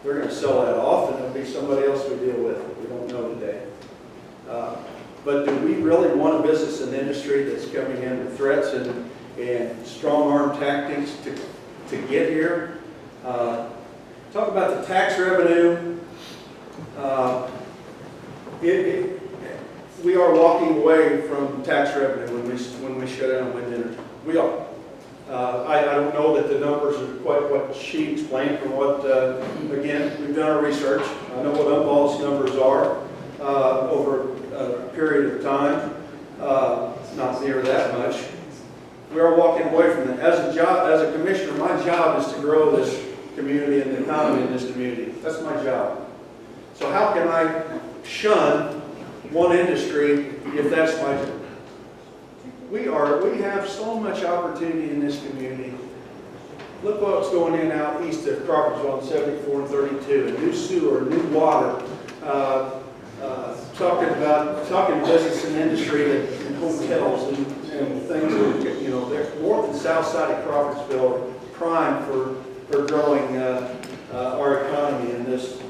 they're going to sell that off, and it'll be somebody else we deal with. We don't know today. But do we really want a business and industry that's coming in with threats and strong arm tactics to get here? Talk about the tax revenue. We are walking away from tax revenue when we shut down wind energy. We are. I don't know that the numbers are quite what she explained from what, again, we've done our research. I know what Unball's numbers are over a period of time. Not near that much. We are walking away from that. As a commissioner, my job is to grow this community and the economy in this community. That's my job. So how can I shun one industry if that's my job? We have so much opportunity in this community. Look what's going in out east of Crawfordsville on 74 and 32, a new sewer, new water, talking business and industry and hotels and things that, you know, they're north and south side of Crawfordsville prime for growing our economy in this.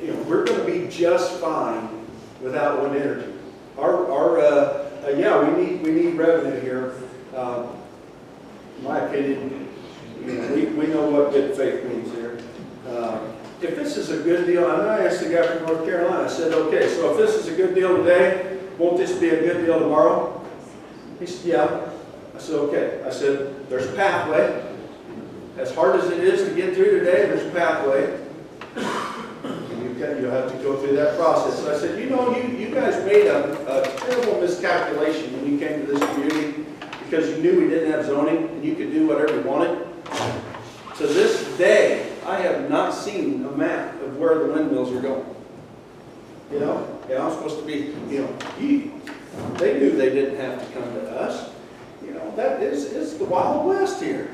You know, we're going to be just fine without wind energy. Yeah, we need revenue here. In my opinion, you know, we know what good faith means here. If this is a good deal, and I asked the guy from North Carolina, I said, okay, so if this is a good deal today, won't this be a good deal tomorrow? He said, yeah. I said, okay. I said, there's a pathway. As hard as it is to get through today, there's a pathway. You'll have to go through that process. So I said, you know, you guys made a terrible miscalculation when you came to this community because you knew we didn't have zoning and you could do whatever you wanted. To this day, I have not seen a map of where the windmills are going. You know, and I'm supposed to be, you know, they knew they didn't have to come to us. You know, that is the Wild West here.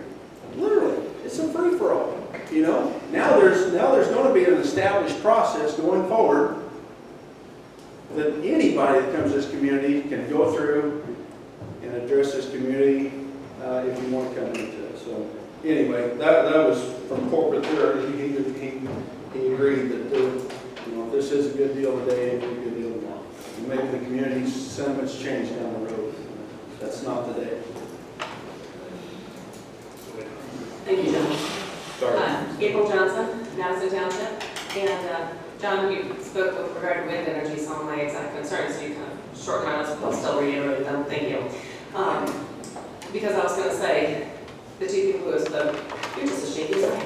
Literally, it's a free-for-all. You know, now there's going to be an established process going forward that anybody that comes to this community can go through and address this community if you want to come into it. So anyway, that was from corporate there. He agreed that you know, if this is a good deal today, it'll be a good deal tomorrow. And maybe the community's sentiments change down the road. That's not the day. Thank you, John. April Johnson, Madison Township, and John, you spoke with regard to wind energy, some of my exact concerns, so you kind of shortened my list, but I'll still reiterate them. Thank you. Because I was going to say, the two people who spoke, you're just a shaky side.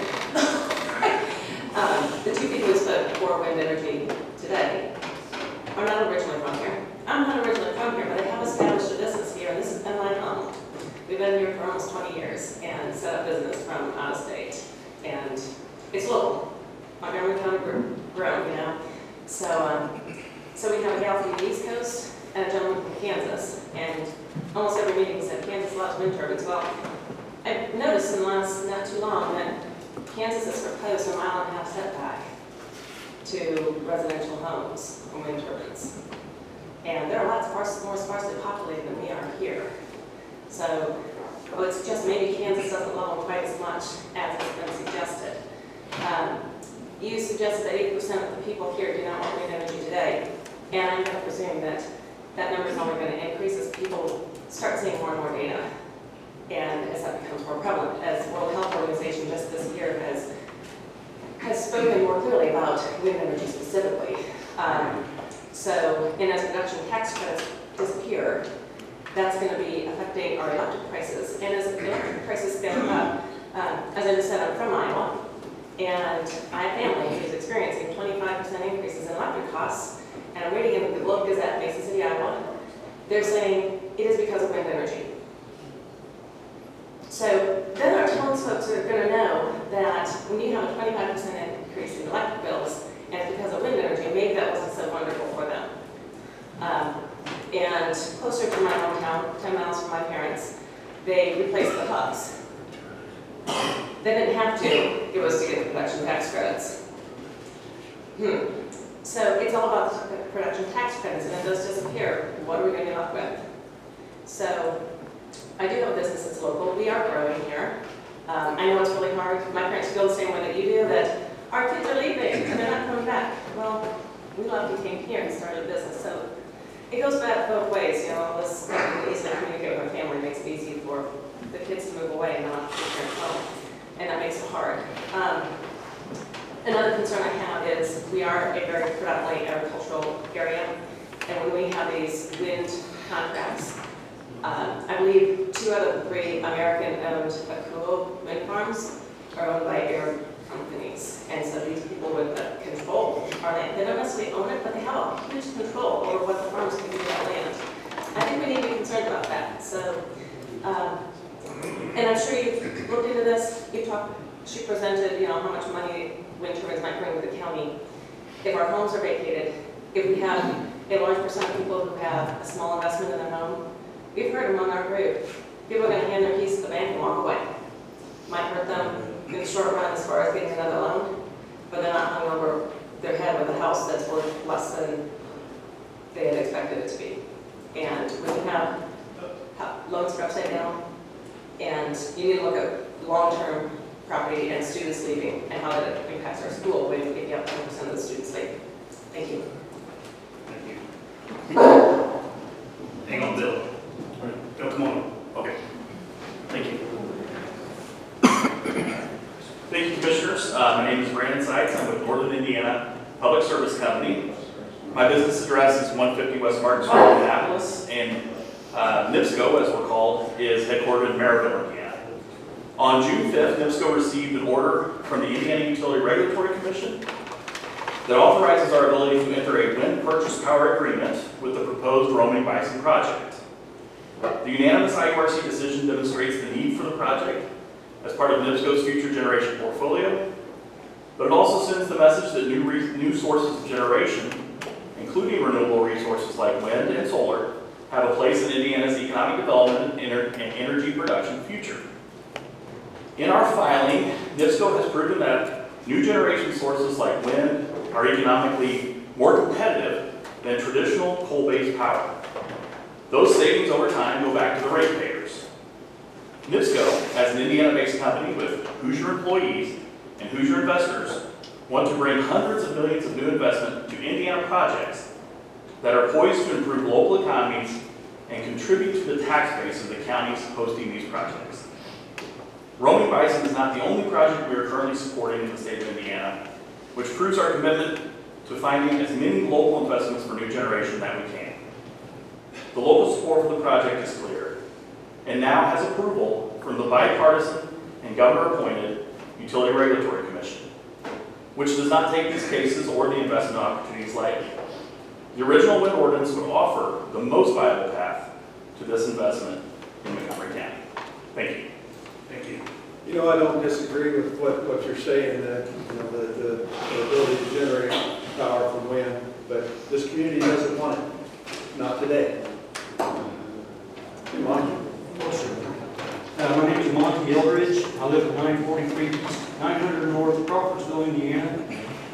The two people who spoke for wind energy today are not originally from here. I'm not originally from here, but I have established a business here, and this has been my home. We've been here for almost 20 years and set up business from out of state. And it's local. Montgomery County grown, you know. So we have a gal from the East Coast and a gentleman from Kansas. And almost every meeting said Kansas loves wind turbines. Well, I've noticed in the last not too long that Kansas has proposed a 1.5 mile setback to residential homes from wind turbines. And they're a lot more sparsely populated than we are here. So well, it's just maybe Kansas doesn't love them quite as much as has been suggested. You suggested that 80% of the people here do not want wind energy today, and I'm going to presume that that number is only going to increase as people start seeing more and more data, and as that becomes more prevalent. As the World Health Organization just this year has spoken more clearly about wind energy specifically. And as production tax credits disappear, that's going to be affecting our electric prices. And as electric prices go up, as I just said, I'm from Iowa, and I have family who's experiencing 25% increases in electric costs, and I'm reading in the Globe Gazette, Mason City, Iowa, they're saying it is because of wind energy. So then our townsfolk are going to know that when you have a 25% increase in electric bills, and it's because of wind energy, maybe that wasn't so wonderful for them. And closer to my hometown, 10 miles from my parents, they replaced the hubs. They didn't have to. It was to get the production tax credits. So it's all about the production tax credits, and if those disappear, what are we going to be left with? So I do have a business that's local. We are growing here. I know it's really hard. My parents feel the same way that you do, that our we left and came here and started a business. So it goes back both ways, this easy to communicate with our family makes it easy for the kids to move away and not keep their home, and that makes it hard. Another concern I have is we are a very predominantly agricultural area, and when we have these wind contracts, I believe 2 out of the 3 American-owned Akuo wind farms are owned by air companies. And so these people with control our land, they don't necessarily own it, but they have a huge control over what the farms can do with that land. I think we need to be concerned about that. So, and I'm sure you've looked into this. She presented, how much money wind turbines might bring to the county. If our homes are vacated, if we have a large percent of people who have a small investment in their home, we've heard among our group, people are going to hand their keys to the bank and walk away. Might hurt them in the short run as far as getting another loan, but they're not hung over their head with a house that's worth less than they had expected it to be. And when you have loans for upside down, and you need to look at long-term property and students leaving and how that impacts our school when if you have 10% of the students leaving. Thank you. Thank you. Hang on, Bill. Bill, come on. Okay. Thank you. Thank you, Commissioners. My name is Brandon Seitz. I'm with Northern Indiana Public Service Company. My business address is 150 West Market Street, Indianapolis, and NIPSCO, as we're called, is headquartered in Maryville, Indiana. On June 5th, NIPSCO received an order from the Indiana Utility Regulatory Commission that authorizes our ability to enter a wind purchase power agreement with the proposed roaming bison project. The unanimous IURC decision demonstrates the need for the project as part of NIPSCO's future generation portfolio, but it also sends the message that new sources of generation, including renewable resources like wind and solar, have a place in Indiana's economic development and energy production future. In our filing, NIPSCO has proven that new generation sources like wind are economically more competitive than traditional coal-based power. Those savings over time go back to the ratepayers. NIPSCO, as an Indiana-based company with Hoosier employees and Hoosier investors, want to bring hundreds of millions of new investment to Indiana projects that are poised to improve local economies and contribute to the tax base of the counties hosting these projects. Roaming bison is not the only project we are currently supporting in the state of Indiana, which proves our commitment to finding as many local investments for new generation that we can. The local support for the project is clear, and now has approval from the bipartisan and governor-appointed Utility Regulatory Commission, which does not take these cases or the investment opportunities lightly. The original wind ordinance would offer the most viable path to this investment in Montgomery County. Thank you. Thank you. I don't disagree with what you're saying, that the ability to generate power from wind, but this community doesn't want it. Not today. Hey, Monty. My name is Monty Eldridge. I live at 943 900 North Crawfordsville, Indiana,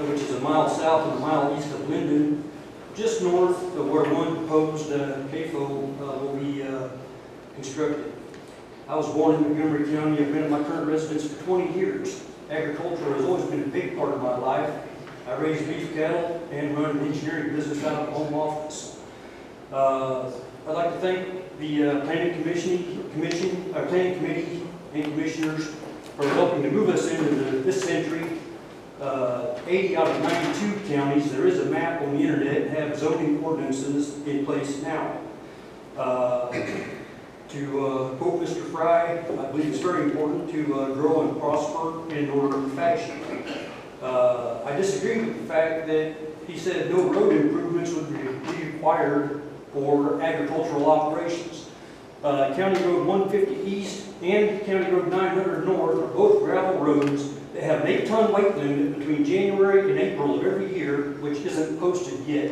which is a mile south and a mile east of Linden, just north of where one proposed CAFO will be constructed. I was born in Montgomery County. I've been at my current residence for 20 years. Agriculture has always been a big part of my life. I raise beef cattle and run an engineering business out of the home office. I'd like to thank the Planning Committee and Commissioners for helping to move us into this century. 80 out of 92 counties, there is a map on the internet, have zoning ordinances in place now. To quote Mr. Fry, I believe it's very important to grow and prosper in orderly fashion. I disagree with the fact that he said no road improvements would be required for agricultural operations. County Road 150 East and County Road 900 North are both gravel roads that have an 8-ton weight limit between January and April of every year, which isn't posted yet.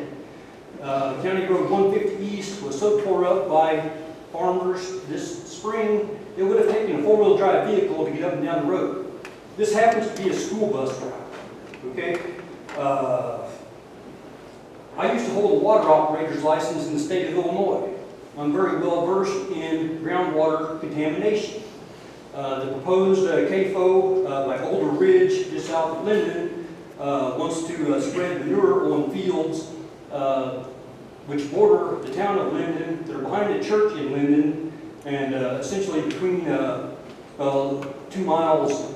County Road 150 East was so tore up by farmers this spring, it would have taken a 4-wheel drive vehicle to get up and down the road. This happens to be a school bus route, okay? I used to hold a water operator's license in the state of Illinois. I'm very well versed in groundwater contamination. The proposed CAFO by Boulder Ridge, just south of Linden, wants to spread manure on fields which border the town of Linden. They're behind the church in Linden, and essentially between 2 miles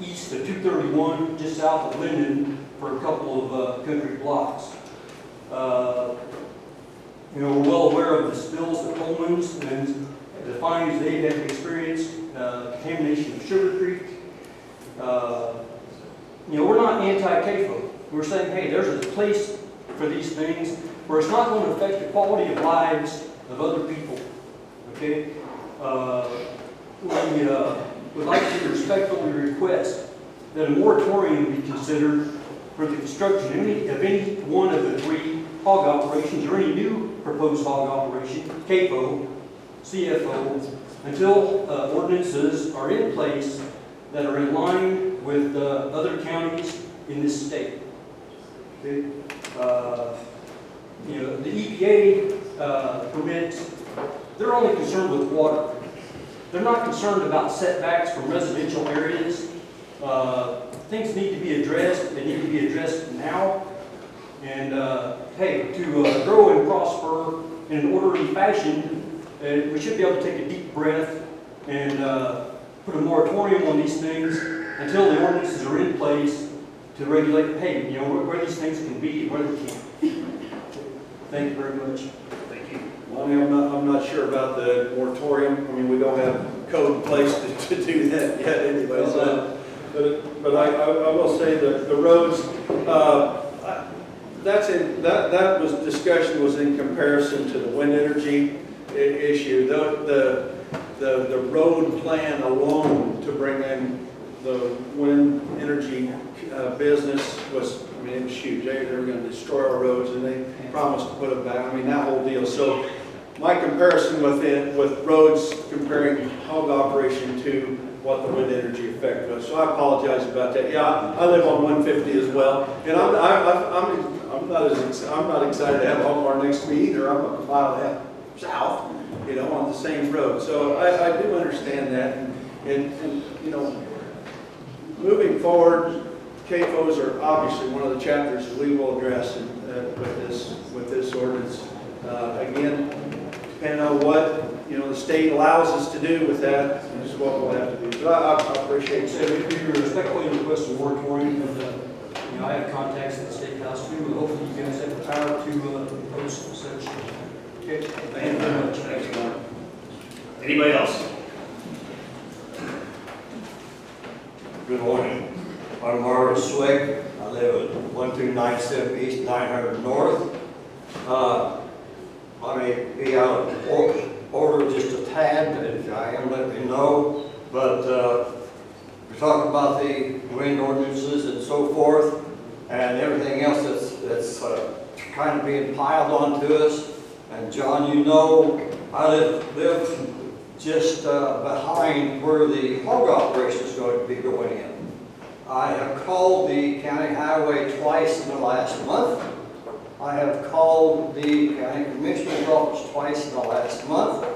east of 231, just south of Linden, for a couple of country blocks. We're well aware of the spills at Coleman's and the findings they have experienced, contamination of Sugar Creek. We're not anti-CAFO. We're saying, hey, there's a place for these things where it's not going to affect the quality of lives of other people. Okay? We would like to respectfully request that a moratorium be considered for the construction of any one of the 3 hog operations or any new proposed hog operation, CAFO, CFO, until ordinances are in place that are in line with other counties in this state. Okay? The EPA permits, they're only concerned with water. They're not concerned about setbacks from residential areas. Things need to be addressed. They need to be addressed now. And hey, to grow and prosper in an orderly fashion, we should be able to take a deep breath and put a moratorium on these things until the ordinances are in place to regulate, hey, where these things can be and where they can't. Thank you very much. Thank you. Lonnie, I'm not sure about the moratorium. I mean, we don't have code in place to do that yet anyway. So, but I will say that the roads, that was discussion was in comparison to the wind energy issue. The road plan alone to bring in the wind energy business was, I mean, it was huge. They were going to destroy our roads, and they promised to put them back. I mean, that whole deal. So my comparison with roads, comparing hog operation to what the wind energy effect was. So I apologize about that. Yeah, I live on 150 as well, and I'm not excited to have a hog barn next to me either. I'm a mile and a half south, on the same road. So I do understand that, and moving forward, CAFOs are obviously one of the chapters that we will address with this ordinance. Again, depending on what the state allows us to do with that, is what we'll have to do. But I appreciate it. So if you respectfully request a moratorium, and I have contacts at the state house too, and hopefully you guys have the power to post such. Okay, thank you very much. Thanks, Mark. Anybody else? Good morning. I'm Marvin Swick. I live at 1297 East, 900 North. I may be out of order just a tad, if I am, let me know. But we're talking about the wind ordinances and so forth, and everything else that's kind of being piled onto us. And John, I live just behind where the hog operation is going to be going in. I have called the county highway twice in the last month. I have called the county commissioner's office twice in the last month.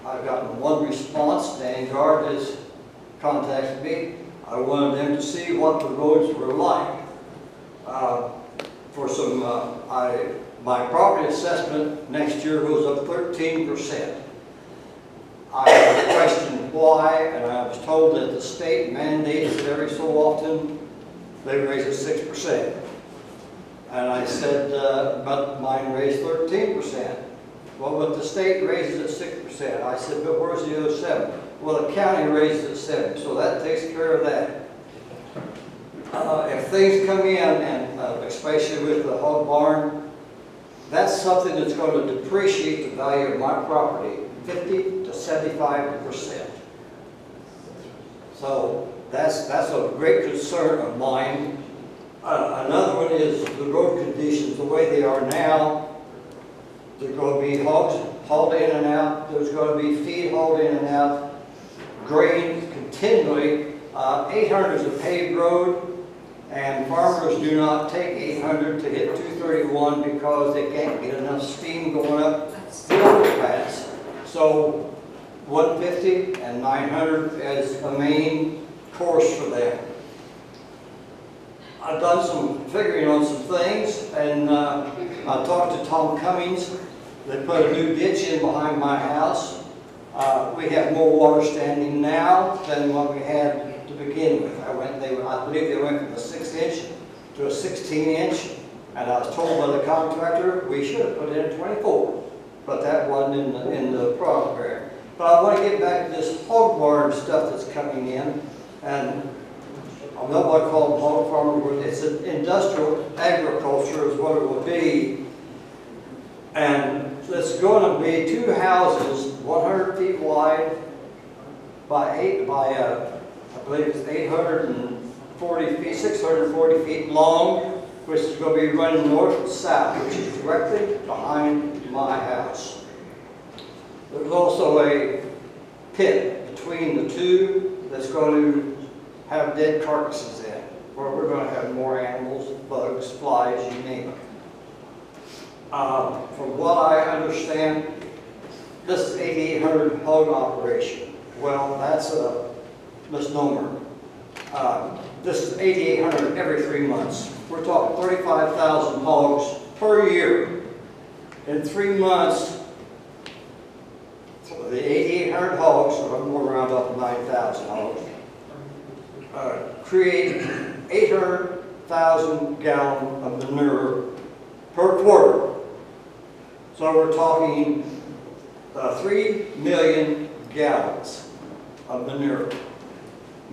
I've gotten one response. Dan Gard has contacted me. I wanted them to see what the roads were like. My property assessment next year goes up 13%. I questioned why, and I was told that the state mandates that every so often they raise it 6%. And I said, but mine raised 13%. Well, but the state raises it 6%. I said, but where's the other 7? Well, the county raises it 7, so that takes care of that. If things come in, and especially with the hog barn, that's something that's going to depreciate the value of my property 50 to 75%. So that's a great concern of mine. Another one is the road conditions, the way they are now. There's going to be hogs hauled in and out. There's going to be feed hauled in and out. Grain continually. 800 is a paved road. And farmers do not take 800 to hit 231 because they can't get enough steam going up the overpass. So 150 and 900 as a main course for them. I've done some figuring on some things, and I talked to Tom Cummings. They put a new ditch in behind my house. We have more water standing now than what we had to begin with. I believe they went from a 6-inch to a 16-inch, and I was told by the contractor we should have put in a 24, but that wasn't in the program. But I want to get back to this hog barn stuff that's coming in, and I know what I call them hog farmers. It's an industrial agriculture is what it will be, and it's going to be 2 houses, 100 feet wide by I believe it's 840 feet, 640 feet long, which is going to be running north and south, which is directly behind my house. There's also a pit between the two that's going to have dead carcasses in it, where we're going to have more animals, bugs, flies, you name it. From what I understand, this is 8,800 hog operation. Well, that's a misnomer. This is 8,800 every 3 months. We're talking 35,000 hogs per year. In 3 months, the 8,800 hogs, or I'm going to round up to 9,000 hogs, create 800,000 gallons of manure per quarter. So we're talking 3 million gallons of manure.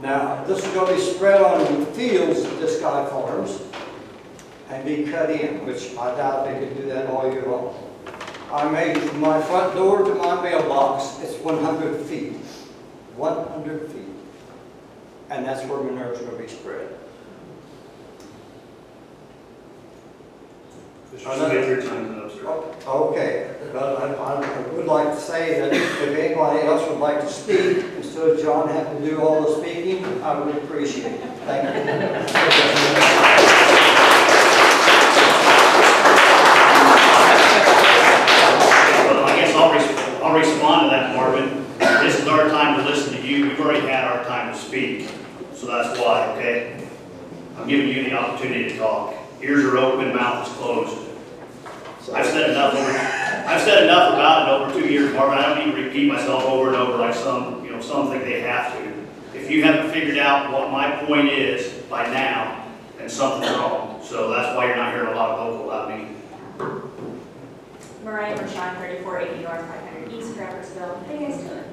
Now, this is going to be spread on the fields that this guy farms and be cut in, which I doubt they could do that all year long. I measured from my front door to my mailbox, it's 100 feet. 100 feet. And that's where manure is going to be spread. Mr. Smith, your time's up, sir. Okay, but I would like to say that if anybody else would like to speak, instead of John having to do all the speaking, I would appreciate it. Thank you. Well, I guess I'll respond to that, Marvin. This is our time to listen to you. We've already had our time to speak, so that's why, okay? I'm giving you the opportunity to talk. Ears are open, mouth is closed. I've said enough about it over 2 years, Marvin. I don't need to repeat myself over and over like some think they have to. If you haven't figured out what my point is by now, then something's wrong. So that's why you're not hearing a lot of vocal about me. Mariah Mershon, 3480 North 500 East, Crawfordsville. How you guys doing?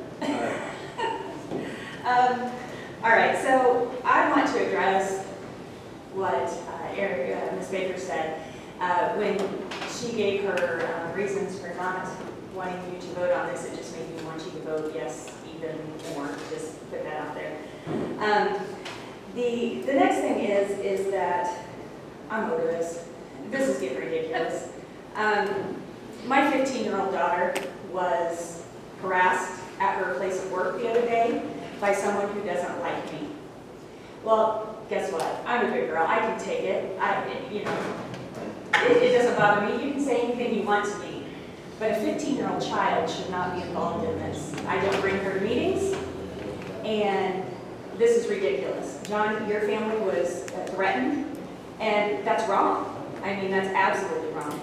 All right, so I want to address what Ms. Baker said when she gave her reasons for not wanting you to vote on this. It just made me want you to vote yes even more. Just put that out there. The next thing is that I'm over this. This is getting ridiculous. My 15-year-old daughter was harassed at her place of work the other day by someone who doesn't like me. Well, guess what? I'm a good girl. I can take it. It doesn't bother me. You can say anything you want to me. But a 15-year-old child should not be involved in this. I don't bring her to meetings, and this is ridiculous. John, your family was threatened, and that's wrong. I mean, that's absolutely wrong.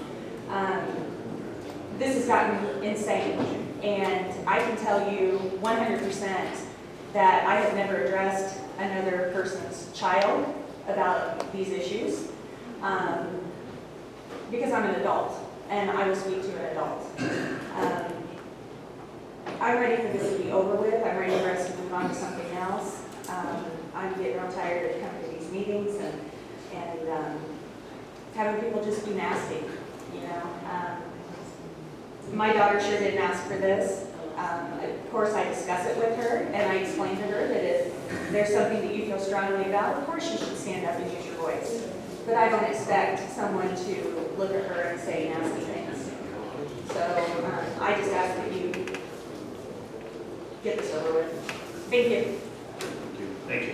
This has gotten insane, and I can tell you 100% that I have never addressed another person's child about these issues because I'm an adult, and I will speak to an adult. I'm ready for this to be over with. I'm ready for us to move on to something else. I'm getting real tired of coming to these meetings and having people just be nasty, you know. My daughter sure didn't ask for this. Of course, I discuss it with her, and I explain to her that if there's something that you feel strongly about, of course you should stand up and use your voice. But I don't expect someone to look at her and say nasty things. So I just ask that you get this over with. Thank you. Thank you.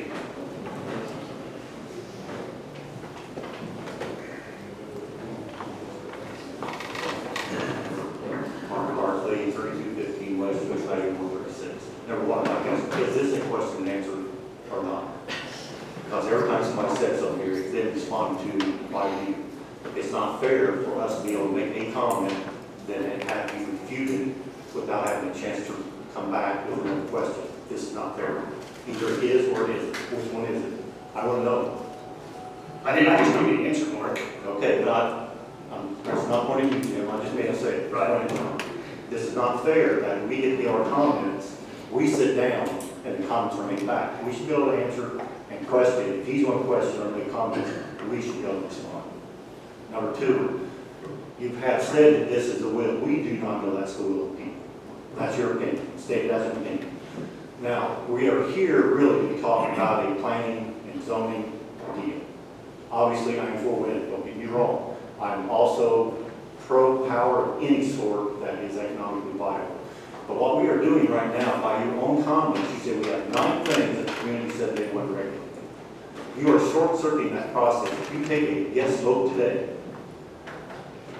Mark Barkley, 3215 West Coast Highway 136. Number one, I guess, is this a question and answer or not? Because every time somebody says something here, it's then respond respond to by you. It's not fair for us to be able to make a comment, then it have to be refuted without having a chance to come back with another question. This is not fair. Either it is or it isn't. Which one is it? I want to know. I just need the answer, Mark. Okay, but that's not pointing at you, Jim. I just made a say. Right. This is not fair that we get our comments, we sit down, and the comments are made back. We should be able to answer and question. If he's going to question or make comments, we should be able to respond. Number two, you have said that this is the will. We do not know that's the will of the people. That's your opinion. State that's your opinion. Now, we are here really to be talking about a planning and zoning deal. Obviously, I'm for wind, don't get me wrong. I'm also pro-power of any sort that is economically viable. But what we are doing right now, by your own comments, you said we have 9 things that the community said they want to regulate. You are short-circuiting that process. If you take a yes vote today,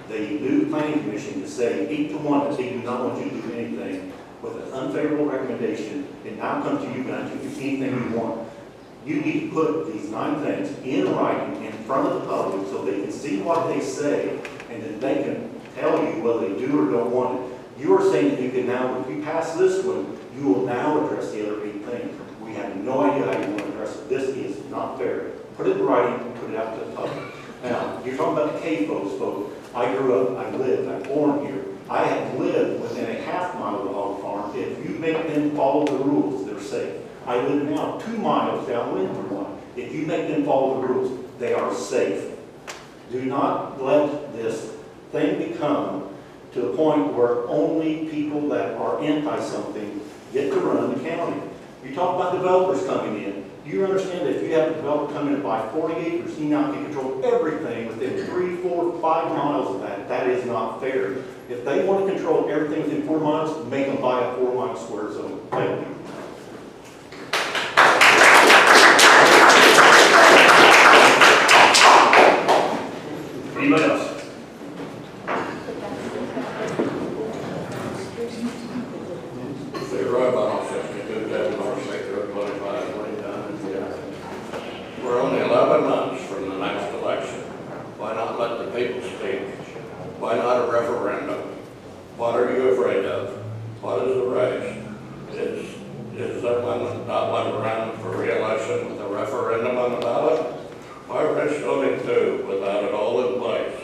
the new planning commission to say 8-1 that they do not want you to do anything with an unfavorable recommendation, it now comes to you guys to do anything you want. You need to put these 9 things in writing in front of the public so they can see what they say, and then they can tell you whether they do or don't want it. You are saying that you can now, if you pass this one, you will now address the other 8 things. We have no idea how you want to address it. This is not fair. Put it in writing, put it out to the public. Now, you're talking about the K folks, I grew up, I lived, I'm born here. I have lived within a ½ mile of the hog farm. If you make them follow the rules, they're safe. I live now 2 miles downwind from one. If you make them follow the rules, they are safe. Do not let this thing become to the point where only people that are anti-something get to run the county. You talk about developers coming in. You understand that if you have a developer come in and buy 40 acres, he now can control everything within 3, 4, 5 miles of that. That is not fair. If they want to control everything within 4 miles, make them buy a 4-mile square zone. Thank you. Anybody else? We're only 11 months from the next election. Why not let the people speak? Why not a referendum? What are you afraid of? What is the race? Is someone not want to run for re-election with a referendum on the ballot? Why risk voting too without it all in place?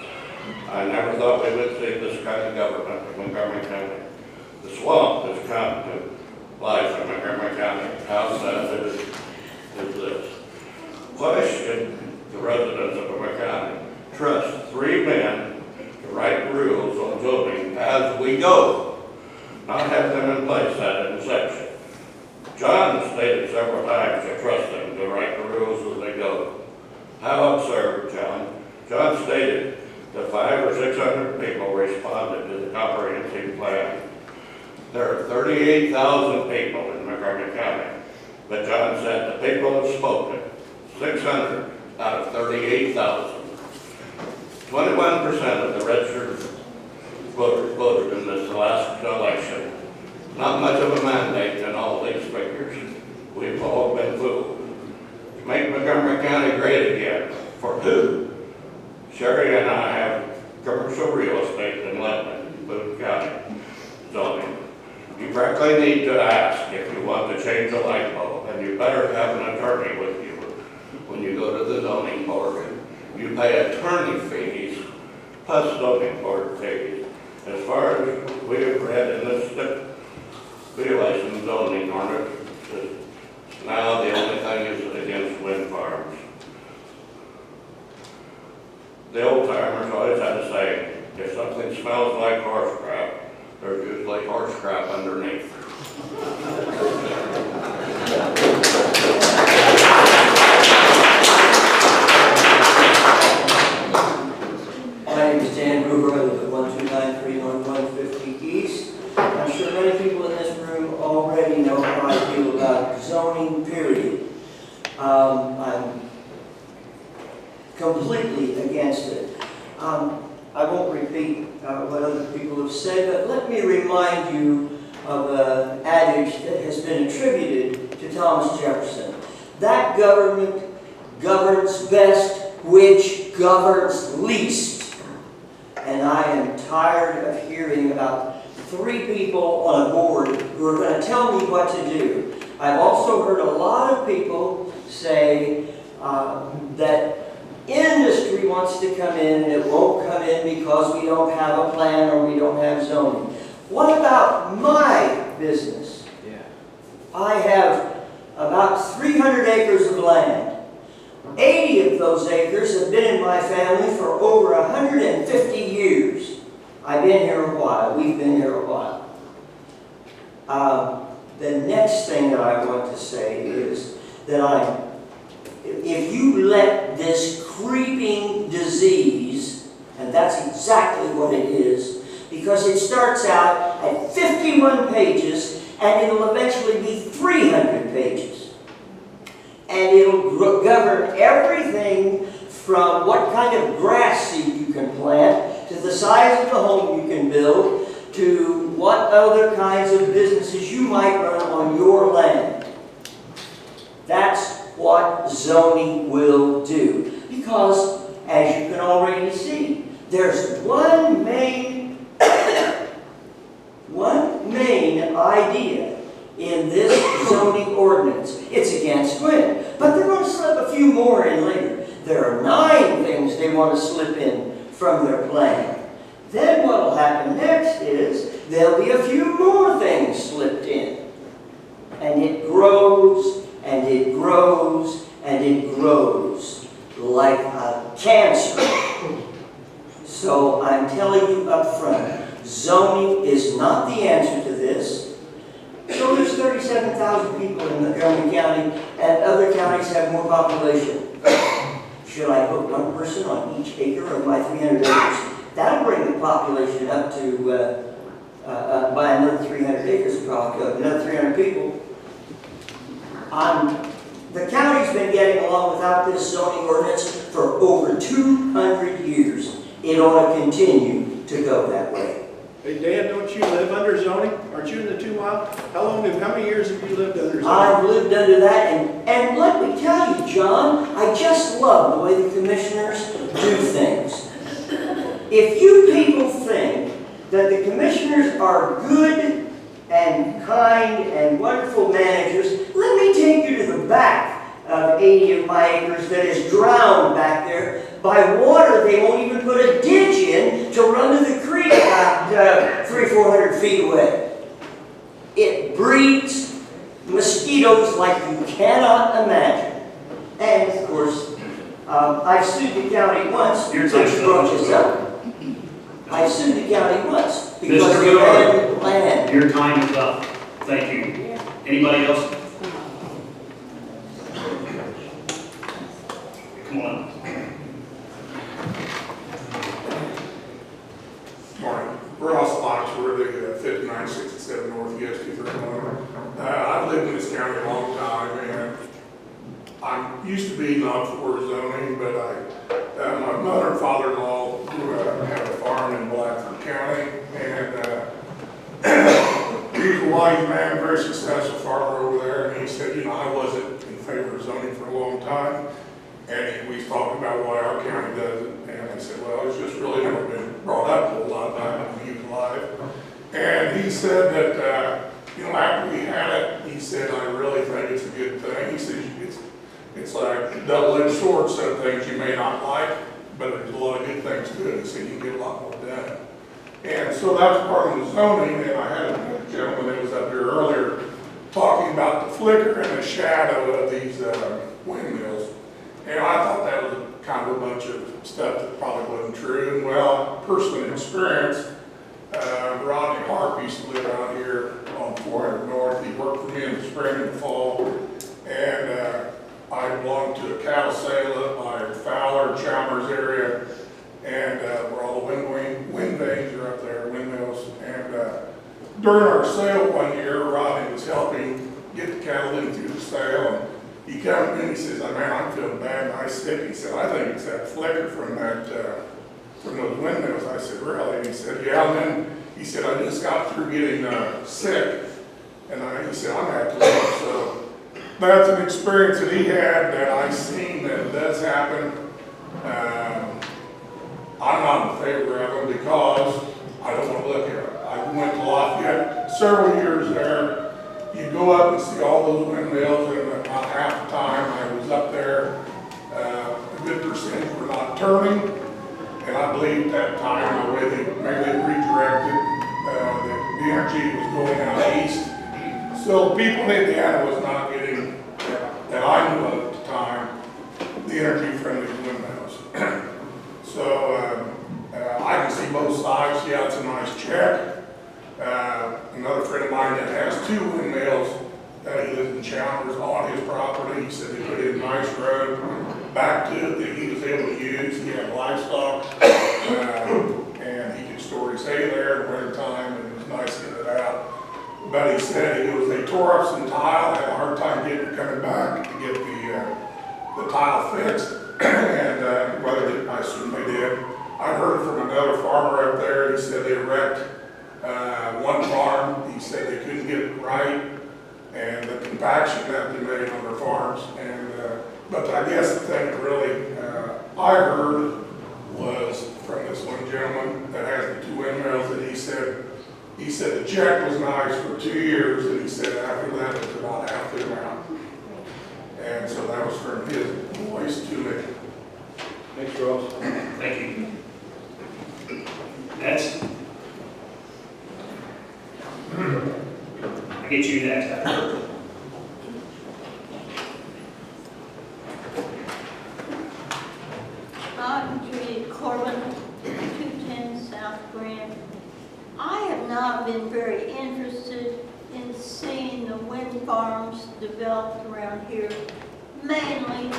I never thought we would see this kind of government in Montgomery County. The swamp has come to life in Montgomery County. How sad is this? Why should the residents of Montgomery County trust 3 men to write rules on voting as we go, not have them in place at inception? John stated several times to trust them to write the rules as they go. How absurd, John. John stated that 500 or 600 people responded to the comprehensive plan. There are 38,000 people in Montgomery County, but John said the people have spoken. 600 out of 38,000. 21% of the registered voters voted in this last election. Not much of a mandate in all these figures. We've all been fooled. To make Montgomery County great again. For who? Sherry and I have commercial real estate in Lebanon, Boone County zoning. You frankly need to ask if you want to change a light bulb, and you better have an attorney with you when you go to the zoning board. You pay attorney fees plus zoning board fees. As far as we have read in this stipulation zoning ordinance, now the only thing is against wind farms. The old timers always had a saying, if something smells like horse crap, there's usually horse crap underneath. My name is Dan Gruber. I live at 1293 North 150 East. I'm sure many people in this room already know how I feel about zoning, period. I'm completely against it. I won't repeat what other people have said, but let me remind you of an adage that has been attributed to Thomas Jefferson. That government governs best which governs least. And I am tired of hearing about 3 people on a board who are going to tell me what to do. I've also heard a lot of people say that industry wants to come in and it won't come in because we don't have a plan or we don't have zoning. What about my business? Yeah. I have about 300 acres of land. 80 of those acres have been in my family for over 150 years. I've been here a while. We've been here a while. The next thing that I want to say is that if you let this creeping disease, and that's exactly what it is, because it starts out at 51 pages and it'll eventually be 300 pages. And it'll govern everything from what kind of grass seed you can plant, to the size of the home you can build, to what other kinds of businesses you might run on your land. That's what zoning will do. Because, as you can already see, there's one main idea in this zoning ordinance. It's against wind. But they're going to slip a few more in later. There are 9 things they want to slip in from their plan. Then what will happen next is there'll be a few more things slipped in. And it grows, and it grows, and it grows like a cancer. So I'm telling you up front, zoning is not the answer to this. So there's 37,000 people in Montgomery County, and other counties have more population. Should I put 1 person on each acre of my 300 acres? That'll bring the population up to, by another 300 acres, probably, another 300 people. The county's been getting along without this zoning ordinance for over 200 years. It ought to continue to go that way. Hey, Dan, don't you live under zoning? Aren't you in the 2 mile? How many years have you lived under zoning? I've lived under that, and let me tell you, John, I just love the way the commissioners do things. If you people think that the commissioners are good and kind and wonderful managers, let me take you to the back of 80 of my acres that is drowned back there by water. They won't even put a ditch in to run to the creek about 300-400 feet away. It breeds mosquitoes like you cannot imagine. And of course, I've sued the county once, which brought this up. I sued the county once because Mr. they Miller, had land. your time is up. Thank you. Anybody else? Come on. Morning. Ross Foxworthy, 5967 North US 231. I've lived in this county a long time, and I used to be not for zoning, but my mother and father-in-law had a farm in Blackford County, and he was a wise man, very successful farmer over there, and he said, I wasn't in favor of zoning for a long time, and we was talking about why our county does it, and I said, well, it's just really never been brought up a whole lot of time when he was alive. And he said that, after we had it, he said, I really think it's a good thing. He said, it's like a double-edged sword, some things you may not like, but there's a lot of good things to it. He said, you can get a lot more done. And so that's part of the zoning, and I had a gentleman that was up here earlier talking about the flicker and the shadow of these windmills. And I thought that was kind of a bunch of stuff that probably wasn't true. And well, personal experience, Rodney Harp used to live out here on 400 North. He worked for me in the spring and the fall. And I belonged to a cattle sale up by Fowler, Chalmers area, and where all the wind vanes are up there, windmills. And during our sale one year, Rodney was helping get the cattle in through the sale. And he came to me and he says, man, I'm feeling bad and I sick. He said, I think it's that flicker from those windmills. I said, really? And he said, yeah. And then he said, I just got through getting sick. And he said, I'm going to have to leave. So that's an experience that he had that I've seen that does happen. not turning. And I believe at that time, the way they redirected, the energy was going out east. So people in Indiana was not getting, that I knew of at the time, the energy from these windmills. So I can see both sides. Yeah, it's a nice check. Another friend of mine that has 2 windmills, he lives in Chalmers on his property. He said they put in a nice road back to it that he was able to use. He had livestock, and he could store his hay there in the winter time, and it was nice to get it out. But he said they tore up some tile, had a hard time getting it coming back to get the tile fixed, and whether I assume they did. I heard from another farmer up there. He said they wrecked one farm. He said they couldn't get it right, and the compaction that they made on their farms. And but I guess the thing that really I heard was from this one gentleman that has the 2 windmills that he said the check was nice for 2 years, and he said after that it was about half the amount. And so that was from his voice to me. Thanks, Ross. Thank you. Next. I'll get you next. I'm Judy Corbin, 210 South Grand. I have not been very interested in seeing the wind farms developed around here, mainly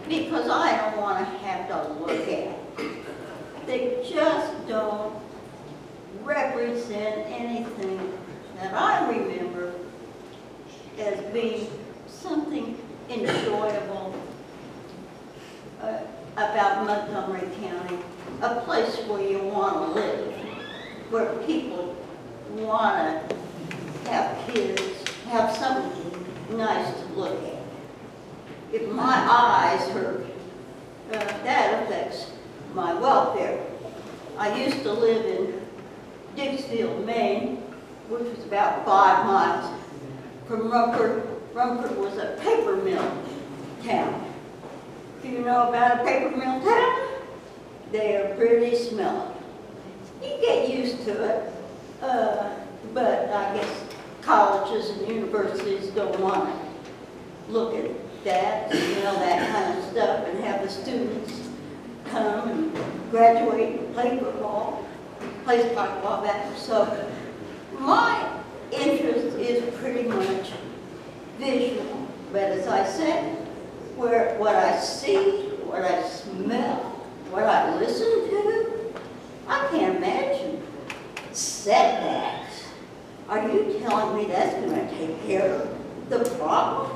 because I don't want to have to look at it. They just don't represent anything that I remember as being something enjoyable about Montgomery County, a place where you want to live, where people want to have kids, have something nice to look at. If my eyes hurt, that affects my welfare. I used to live in Dixfield, Maine, which was about 5 miles from Rumford. Rumford was a paper mill town. Do you know about a paper mill town? They are pretty smelly. You get used to it, but I guess colleges and universities don't want to look at that, that kind of stuff, and have the students come and graduate and play football, play basketball back. So my interest is pretty much visual, but as I said, what I see, what I smell, what I listen to, I can't imagine. Setbacks. Are you telling me that's going to take care of the problem?